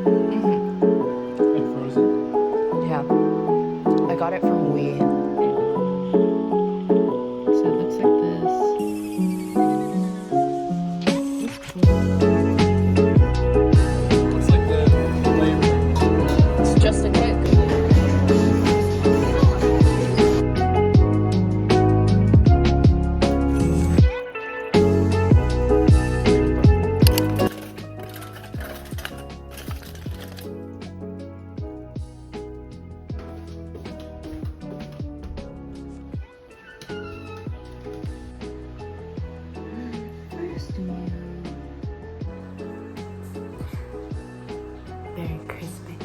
Like frozen? Yeah. I got it from Wii. So it looks like this. It's cool. What's like the flavor? It's just a kick. Very crispy.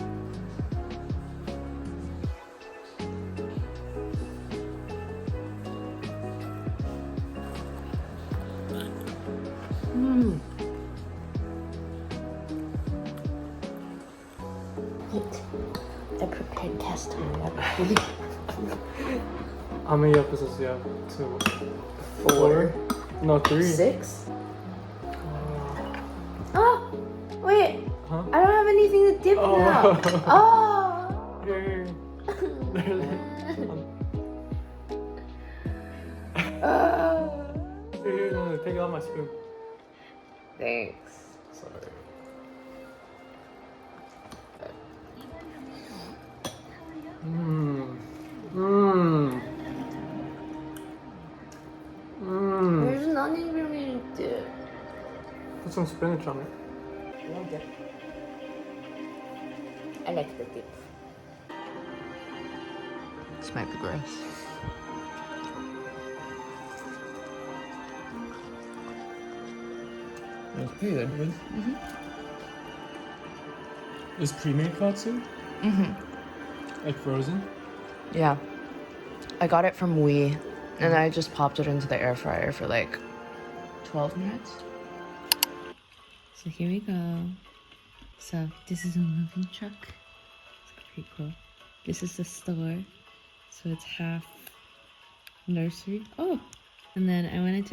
I prepared cast iron. How many episodes do you have? 2? 4? No, 3. 6? Oh, wait. Huh? I don't have anything to dip now. Oh. Here. Here, no, take out my spoon. Thanks. Sorry. There's nothing for me to do. Put some spinach on it. No dip. I like the dip. This might be gross. It's pretty good. Is pre-made katsu? Like frozen? Yeah. I got it from Wii, and I just popped it into the air fryer for like 12 minutes. So here we go. So this is a moving truck. It's pretty cool. This is the store. So it's half nursery. Oh! And then I wanted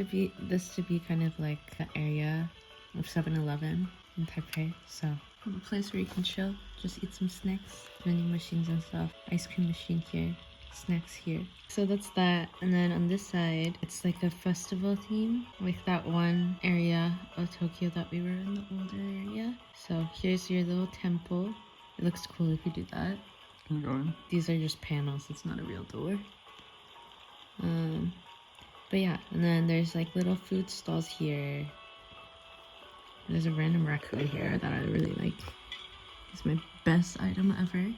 this to be kind of like an area of 7-Eleven in Taipei. So a place where you can chill, just eat some snacks, vending machines and stuff. Ice cream machine here, snacks here. So that's that. And then on this side, it's like a festival theme, like that one area of Tokyo that we were in, the older area. So here's your little temple. It looks cool if you do that. Keep going. These are just panels, it's not a real door. But yeah, and then there's like little food stalls here. There's a random raccoon here that I really like. It's my best item ever. And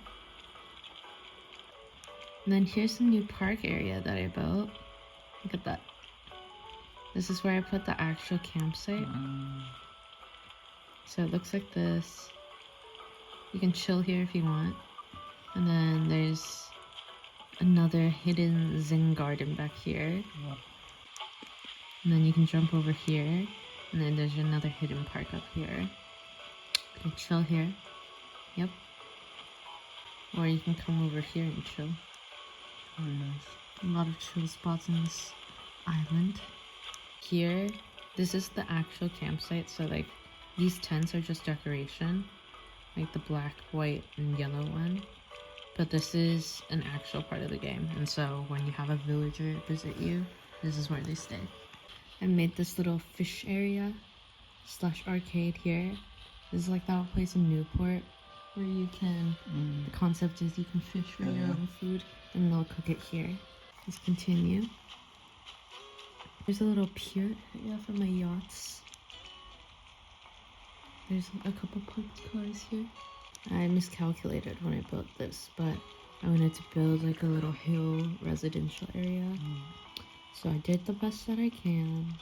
then here's the new park area that I built. Look at that. This is where I put the actual campsite. So it looks like this. You can chill here if you want. And then there's another hidden Zen garden back here. And then you can jump over here. And then there's another hidden park up here. You can chill here. Yep. Or you can come over here and chill. Very nice. A lot of chill spots on this island. Here, this is the actual campsite. So like, these tents are just decoration. Like the black, white, and yellow one. But this is an actual part of the game. And so when you have a villager visit you, this is where they stay. I made this little fish area / arcade here. This is like that place in Newport where you can, the concept is you can fish for your own food and they'll cook it here. Let's continue. There's a little pier area for my yachts. There's a couple parked cars here. I miscalculated when I built this, but I wanted to build like a little hill residential area. So I did the best that I can.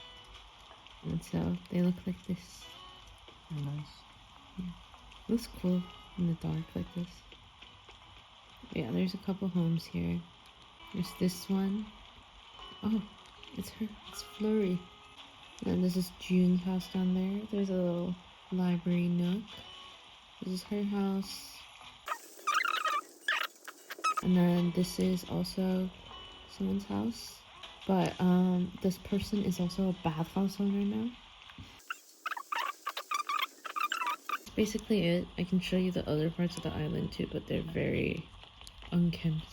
And so they look like this. Very nice. Yeah. Looks cool in the dark like this. Yeah, there's a couple homes here. There's this one. Oh, it's Flurry. And this is June's house down there. There's a little library nook. This is her house. And then this is also someone's house. But this person is also a bathhouse owner now. This basically it. I can show you the other parts of the island too, but they're very unkempt.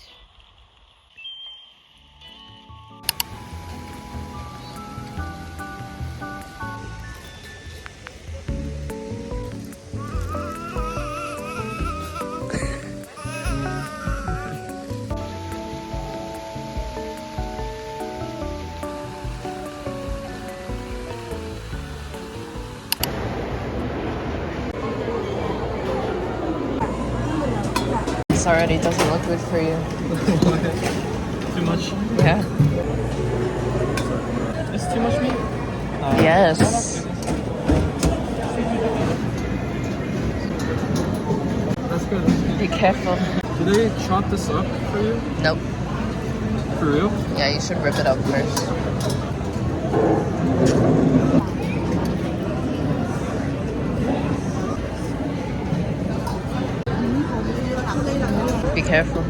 This already doesn't look good for you. Too much? Yeah. It's too much meat? Yes. That's good. Be careful. Do they chop this up for you? Nope. For real? Yeah, you should rip it up first. Be careful.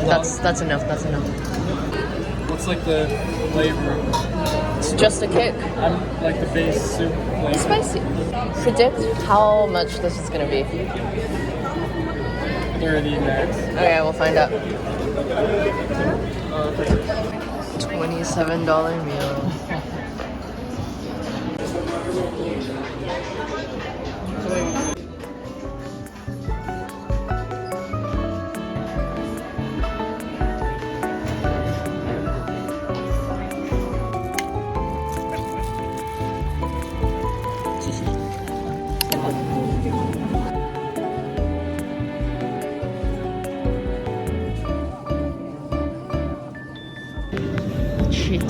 That's enough. That's enough. What's like the flavor? It's just a kick. I'm like the base soup flavor. Spicy. Predict how much this is gonna be. 30 max. Okay, we'll find out. $27 meal. Shit.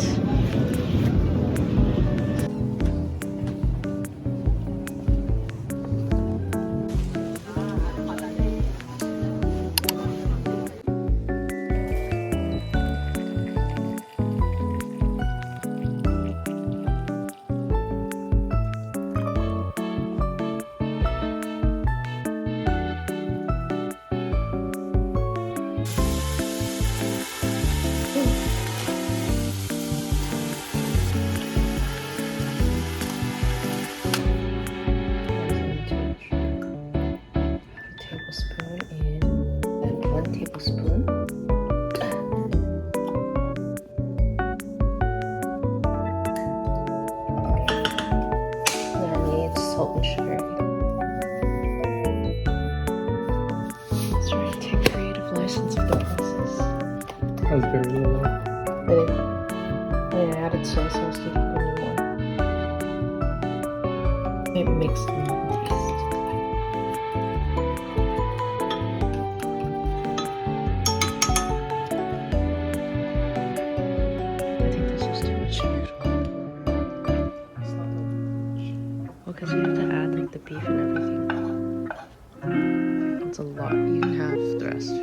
Tablespoon in, and 1 tablespoon. Then I need salt and sugar. Let's try to take creative license with the process. That's very low. Really? I mean, I added soy sauce to the new one. It makes them taste. I think this is too much sugar. Well, because you have to add like the beef and everything. It's a lot. You can have the rest.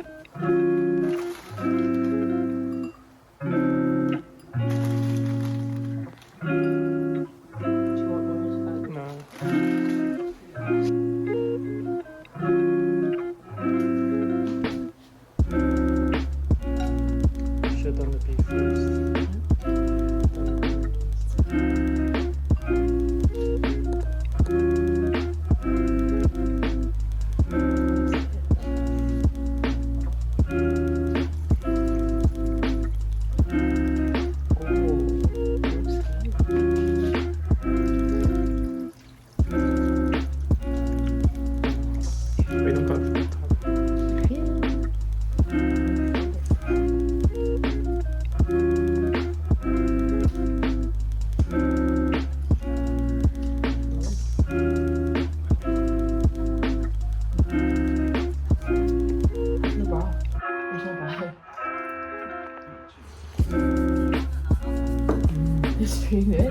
Do you want more of that? No. Should done the beef first. Wait, don't cut from the top. Wow. It's not bad. It's pretty good.